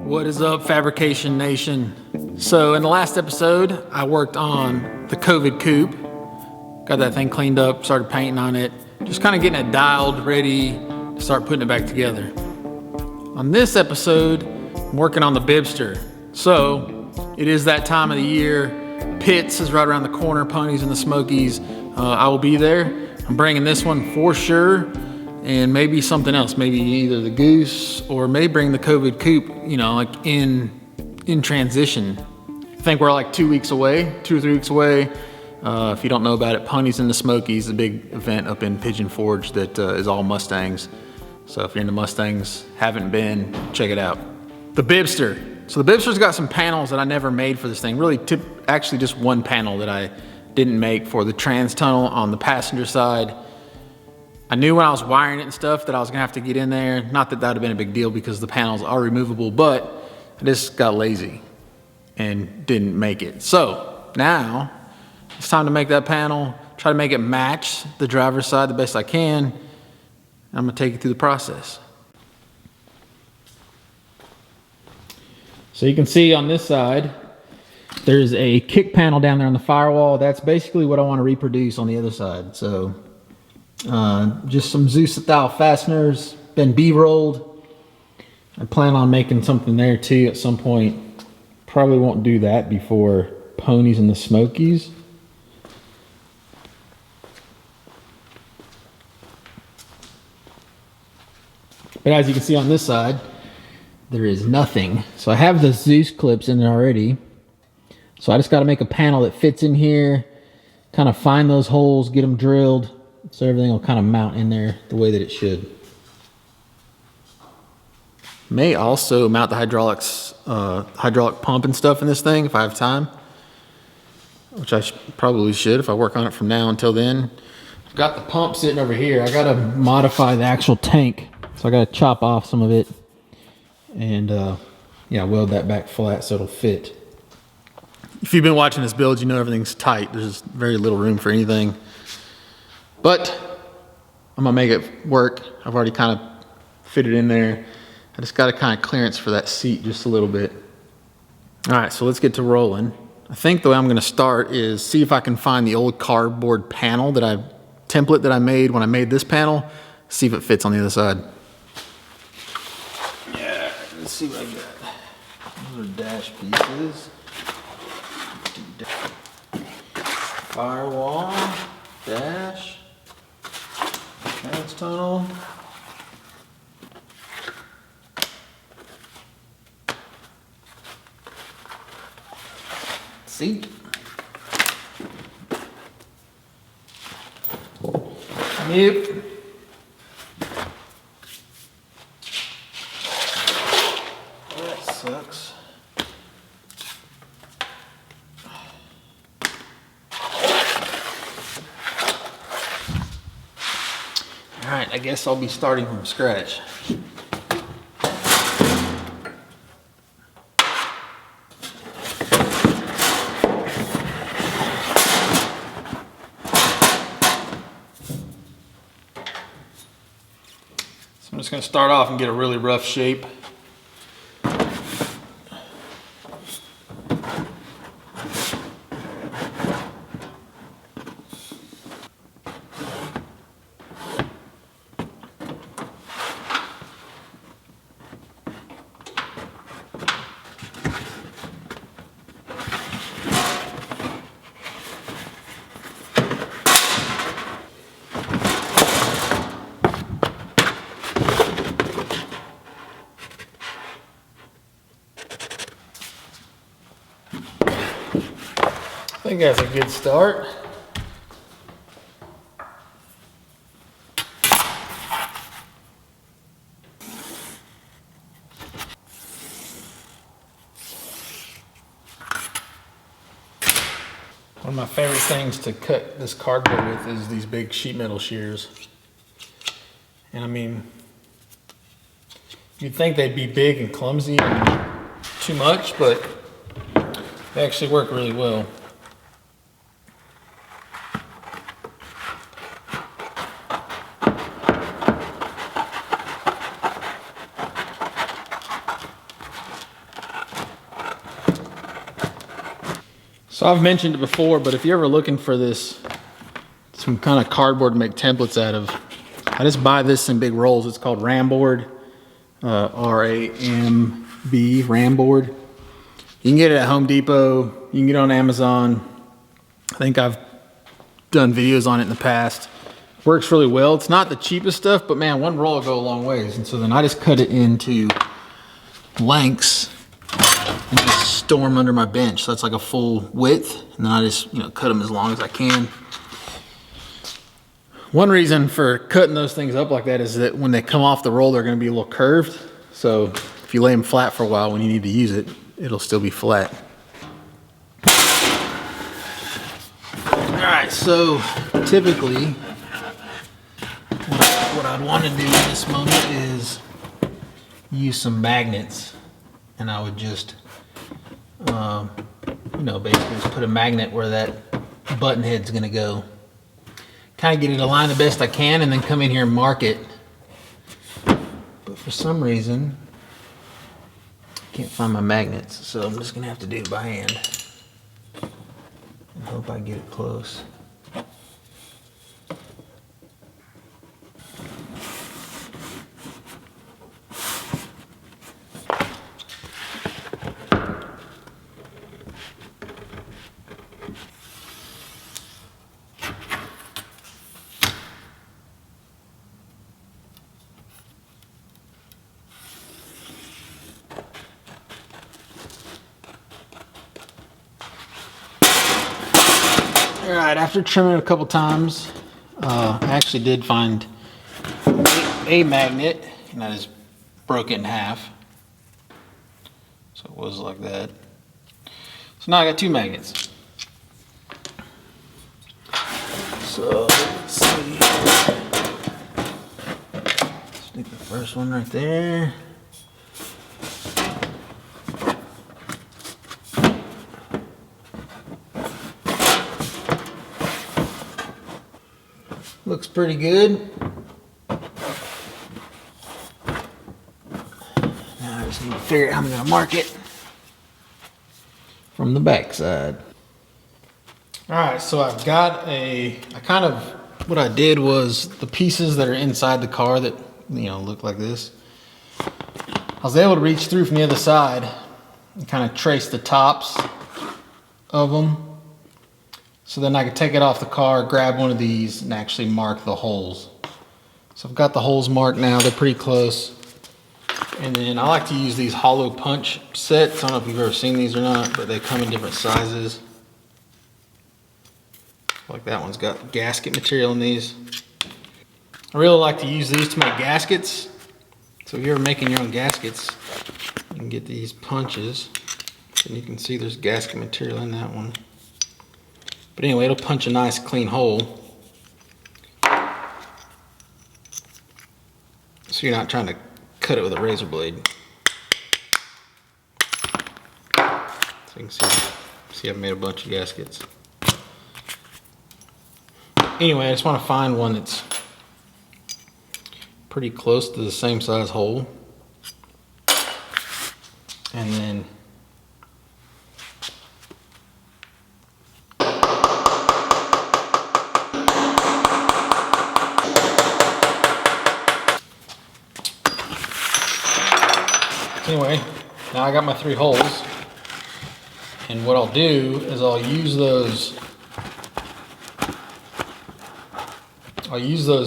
What is up, Fabrication Nation? So in the last episode, I worked on the COVID coupe. Got that thing cleaned up, started painting on it, just kind of getting it dialed, ready to start putting it back together. On this episode, I'm working on the Bibbster. So it is that time of the year. Pitts is right around the corner, Ponies in the Smokies. I will be there. I'm bringing this one for sure, and maybe something else, maybe either the Goose or maybe bring the COVID coupe, you know, like in transition. I think we're like 2 weeks away, 2 or 3 weeks away. If you don't know about it, Ponies in the Smokies, a big event up in Pigeon Forge that is all Mustangs. So if you're into Mustangs, haven't been, check it out. The Bibbster. So the Bibbster's got some panels that I never made for this thing. Really, actually just one panel that I didn't make for the trans tunnel on the passenger side. I knew when I was wiring it and stuff that I was gonna have to get in there. Not that that would have been a big deal because the panels are removable, but I just got lazy and didn't make it. So now it's time to make that panel, try to make it match the driver's side the best I can. I'm gonna take you through the process. So you can see on this side, there's a kick panel down there on the firewall. That's basically what I want to reproduce on the other side. So just some Zeus style fasteners, been B-rolled. I plan on making something there too at some point. Probably won't do that before Ponies in the Smokies. But as you can see on this side, there is nothing. So I have the Zeus clips in there already. So I just got to make a panel that fits in here, kind of find those holes, get them drilled, so everything will kind of mount in there the way that it should. May also mount the hydraulic pump and stuff in this thing if I have time, which I probably should if I work on it from now until then. I've got the pump sitting over here. I got to modify the actual tank, so I got to chop off some of it and yeah, weld that back flat so it'll fit. If you've been watching this build, you know everything's tight. There's very little room for anything. But I'm gonna make it work. I've already kind of fitted in there. I just got to kind of clearance for that seat just a little bit. All right, so let's get to rolling. I think the way I'm gonna start is see if I can find the old cardboard panel template that I made when I made this panel, see if it fits on the other side. Yeah, let's see what I got. Those are dash pieces. Firewall, dash, trans tunnel. Seat. Yep. That sucks. All right, I guess I'll be starting from scratch. So I'm just going to start off and get a really rough shape. I think that's a good start. One of my favorite things to cut this cardboard with is these big sheet metal shears. And I mean, you'd think they'd be big and clumsy and too much, but they actually work really well. So I've mentioned it before, but if you're ever looking for this, some kind of cardboard to make templates out of, I just buy this in big rolls. It's called Ramboard, R-A-M-B, Ramboard. You can get it at Home Depot. You can get it on Amazon. I think I've done videos on it in the past. Works really well. It's not the cheapest stuff, but man, one roll will go a long ways. And so then I just cut it into lengths and just store them under my bench. So that's like a full width. And then I just, cut them as long as I can. One reason for cutting those things up like that is that when they come off the roll, they're going to be a little curved. So if you lay them flat for a while, when you need to use it, it'll still be flat. All right, so typically what I'd want to do in this moment is use some magnets, and I would just basically just put a magnet where that button head's going to go. Kind of get it aligned the best I can, and then come in here and mark it. But for some reason I can't find my magnets, so I'm just going to have to do it by hand and hope I get it close. All right, after trimming it a couple times, I actually did find a magnet, and I just broke it in half. So it was like that. So now I got two magnets. So let's see. Stick the first one right there. Looks pretty good. Now I just need to figure out how I'm going to mark it from the back side. Alright, so I've got what I did was the pieces that are inside the car that, look like this. I was able to reach through from the other side and kind of trace the tops of them. So then I could take it off the car, grab one of these, and actually mark the holes. So I've got the holes marked now, they're pretty close. And then I like to use these hollow punch sets. I don't know if you've ever seen these or not, but they come in different sizes. Like that one's got gasket material in these. I really like to use these to make gaskets. So if you're making your own gaskets, you can get these punches. And you can see there's gasket material in that one. But anyway, it'll punch a nice clean hole. So you're not trying to cut it with a razor blade. So you can see I've made a bunch of gaskets. Anyway, I just want to find one that's pretty close to the same size hole. And then anyway, now I got my 3 holes, and what I'll do is I'll use those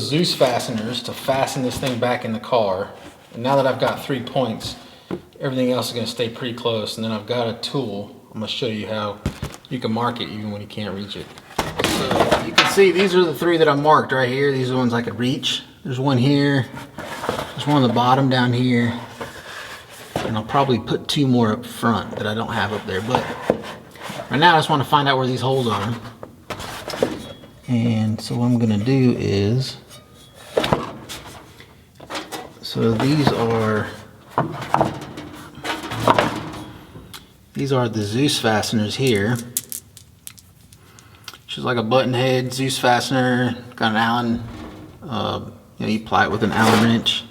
Zeus fasteners to fasten this thing back in the car. And now that I've got 3 points, everything else is going to stay pretty close. And then I've got a tool. I'm going to show you how you can mark it even when you can't reach it. So you can see these are the 3 that I marked right here. These are the ones I could reach. There's one here. There's one on the bottom down here. And I'll probably put 2 more up front that I don't have up there. But right now I just want to find out where these holes are. And so what I'm going to do is, so these are the Zeus fasteners here, which is like a button head Zeus fastener, got an Allen, you apply it with an Allen wrench.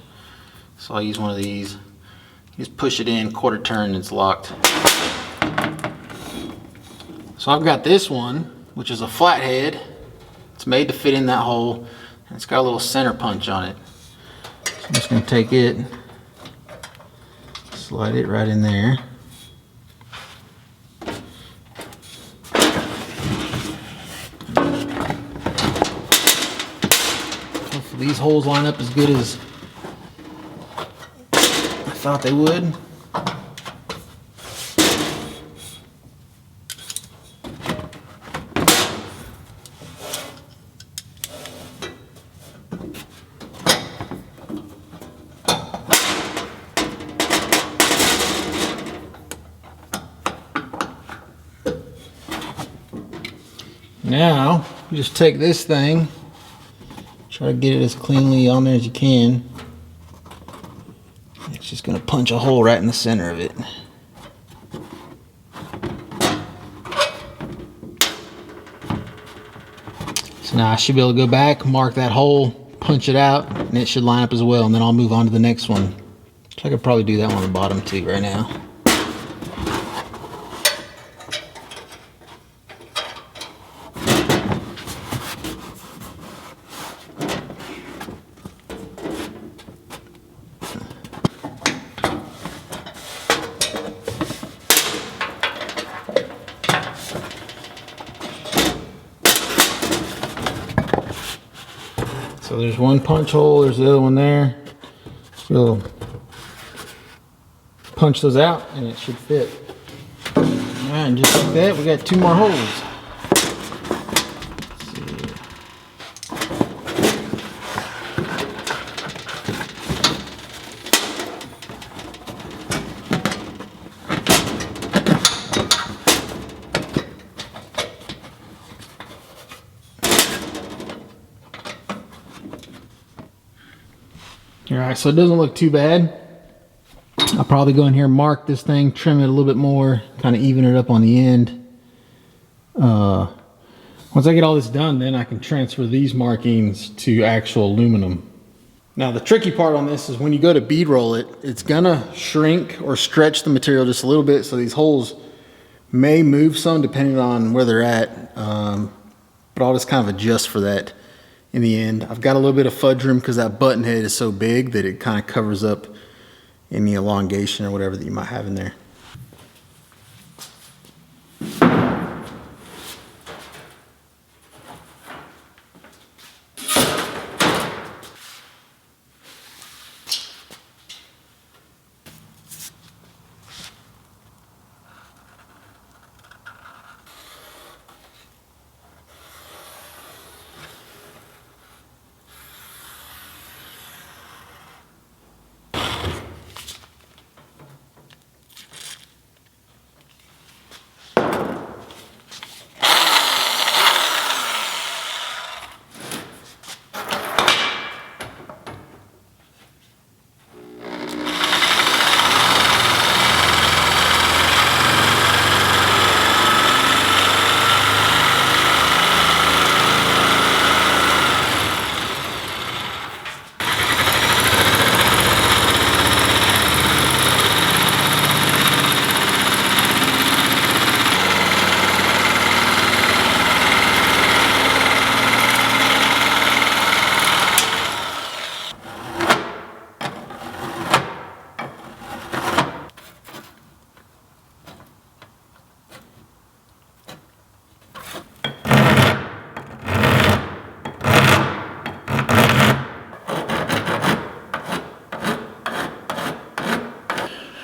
So I'll use one of these. You just push it in, quarter turn, and it's locked. So So I've got this one, which is a flathead. It's made to fit in that hole, and it's got a little center punch on it. So I'm just going to take it, slide it right in there. Hopefully these holes line up as good as I thought they would. Now, you just take this thing, try to get it as cleanly on there as you can. It's just going to punch a hole right in the center of it. So now I should be able to go back, mark that hole, punch it out, and it should line up as well, and then I'll move on to the next one. So I could probably do that one on the bottom too right now. So there's one punch hole, there's the other one there. You'll punch those out and it should fit. Alright, and just like that, we got 2 more holes. Alright, so it doesn't look too bad. I'll probably go in here and mark this thing, trim it a little bit more, kind of even it up on the end. Once I get all this done, then I can transfer these markings to actual aluminum. Now the tricky part on this is when you go to bead roll it, it's gonna shrink or stretch the material just a little bit, so these holes may move some depending on where they're at, but I'll just kind of adjust for that in the end. I've got a little bit of fudge room because that button head is so big that it kind of covers up any elongation or whatever that you might have in there.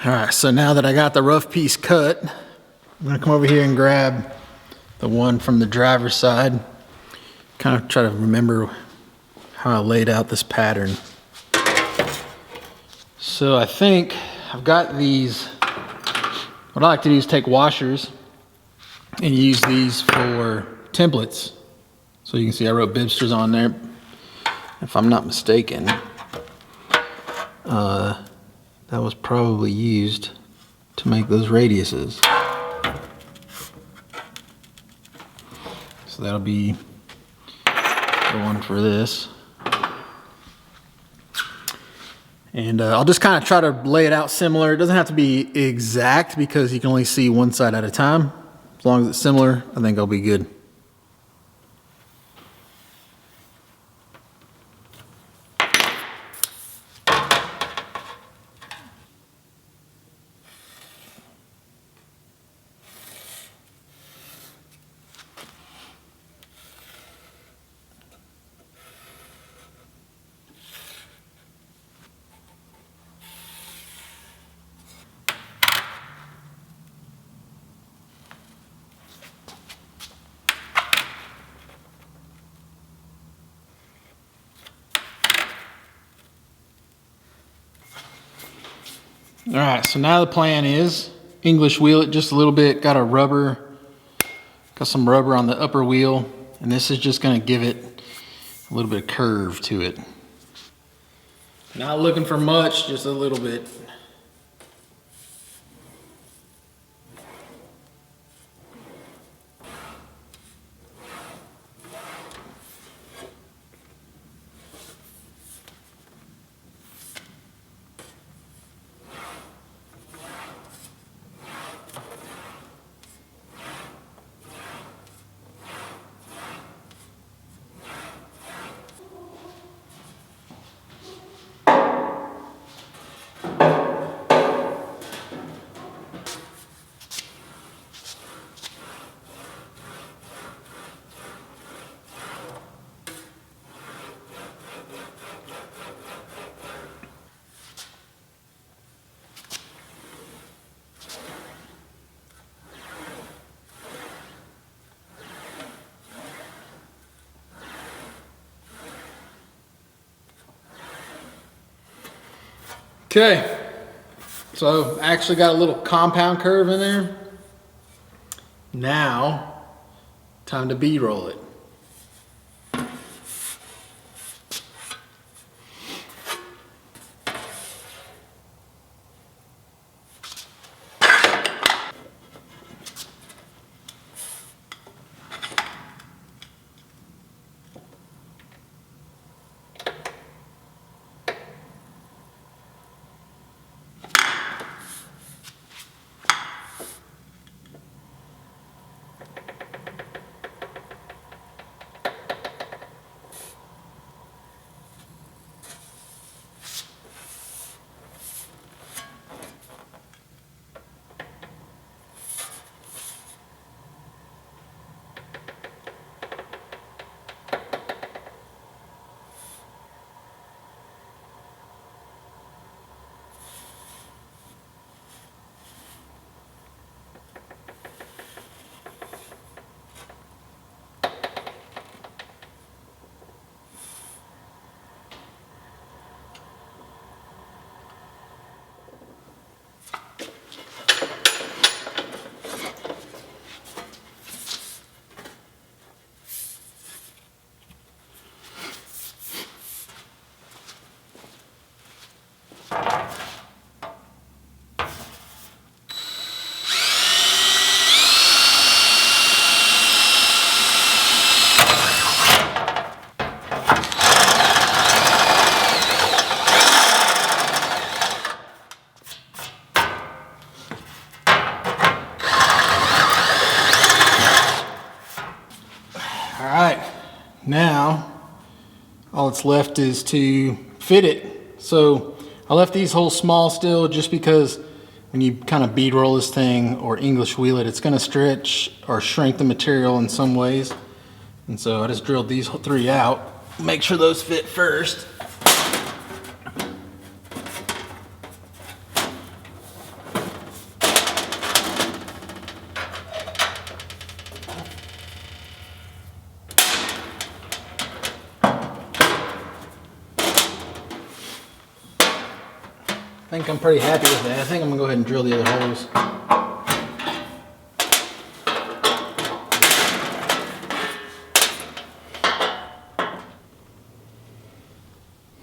Alright, so now that I got the rough piece cut, I'm going to come over here and grab the one from the driver's side. Kind of try to remember how I laid out this pattern. So I think I've got these, what I like to do is take washers and use these for templates. So you can see I wrote Bibbsters on there, if I'm not mistaken. That was probably used to make those radiuses. So that'll be the one for this. And I'll just kind of try to lay it out similar. It doesn't have to be exact because you can only see one side at a time. As long as it's similar, I think I'll be good. All right, so now the plan is English wheel it just a little bit. Got some rubber on the upper wheel, and this is just going to give it a little bit of curve to it. Not looking for much, just a little bit. Okay, so actually got a little compound curve in there. Now, time to bead roll it. Now, all that's left is to fit it. So I left these holes small still just because when you kind of bead roll this thing or English wheel it, it's going to stretch or shrink the material in some ways. And so I just drilled these 3 out. Make sure those fit first. I think I'm pretty happy with that. I think I'm gonna go ahead and drill the other holes.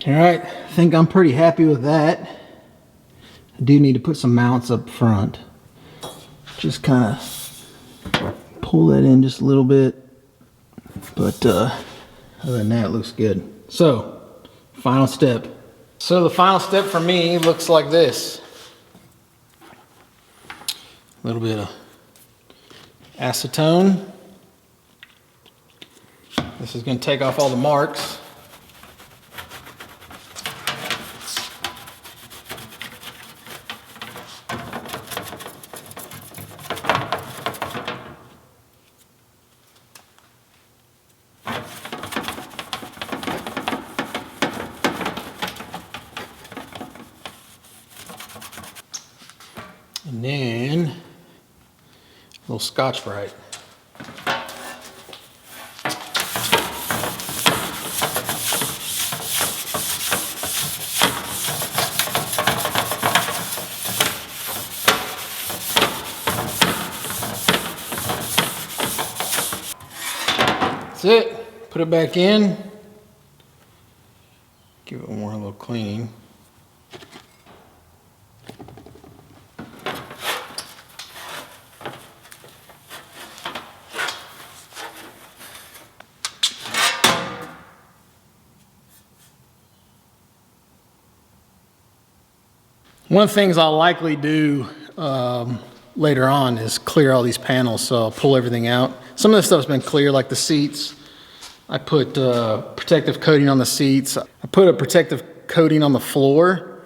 All right, I think I'm pretty happy with that. I do need to put some mounts up front. Just kind of pull that in just a little bit. But other than that, it looks good. So, final step. So the final step for me looks like this. A little bit of acetone. This is going to take off all the marks. And then a little Scotch-Brite. That's it. Put it back in. Give it one more little cleaning. One of the things I'll likely do later on is clear all these panels, so I'll pull everything out. Some of this stuff's been clear, like the seats. I put protective coating on the seats. I put a protective coating on the floor,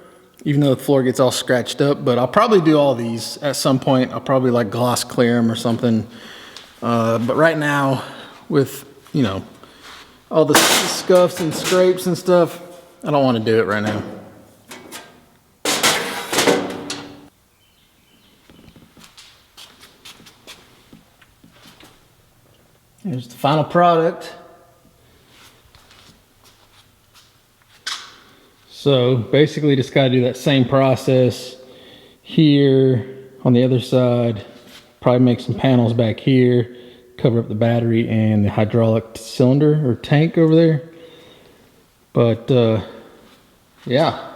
even though the floor gets all scratched up, but I'll probably do all these at some point. I'll probably like gloss clear them or something. But right now, with, you know, all the scuffs and scrapes and stuff, I don't want to do it right now. Here's the final product. So basically just gotta do that same process here on the other side. Probably make some panels back here, cover up the battery and the hydraulic cylinder or tank over there. But yeah.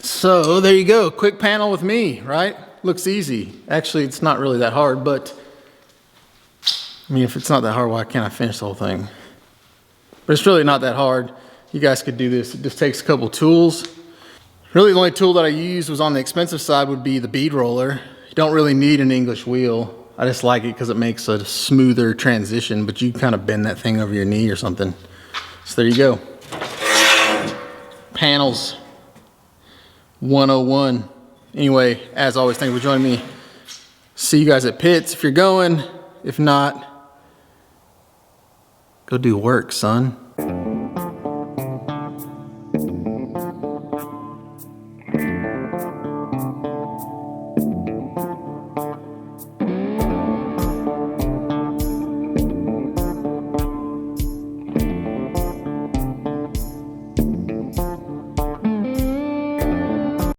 So there you go, quick panel with me, right? Looks easy. Actually, it's not really that hard, but I mean, if it's not that hard, why can't I finish the whole thing? But it's really not that hard. You guys could do this. It just takes a couple tools. Really, the only tool that I used was on the expensive side would be the bead roller. You don't really need an English wheel. I just like it because it makes a smoother transition, but you kind of bend that thing over your knee or something. So there you go. Panels 101. Anyway, as always, thank you for joining me. See you guys at pits if you're going. If not, go do work, son.